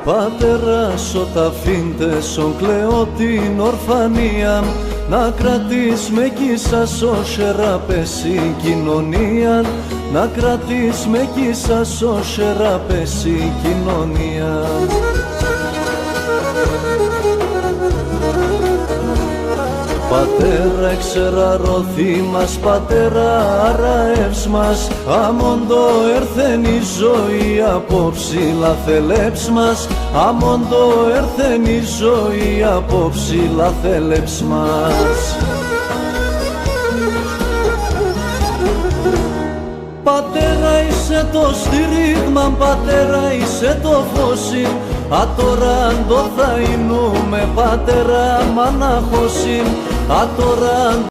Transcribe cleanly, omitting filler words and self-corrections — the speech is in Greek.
Πατέρα σω τα φύντεσον κλαίω την ορφανία, να κρατείς με κίσα σώσερα πέσει κοινωνία, να κρατείς με κίσα σώσερα πέσει κοινωνία. Πατέρα εξεραρωθεί μας, πατέρα αραεύς μας, αμόντο έρθεν η ζωή απόψηλα θελέψ μας, αμόντο έρθεν η ζωή απόψηλα θελέψ μας. Πατέρα είσαι το στήριγμα, πατέρα είσαι το φώσιν, α τώρα αν το θα εινούμε πατέρα μ' αναχώσιν, α τώρα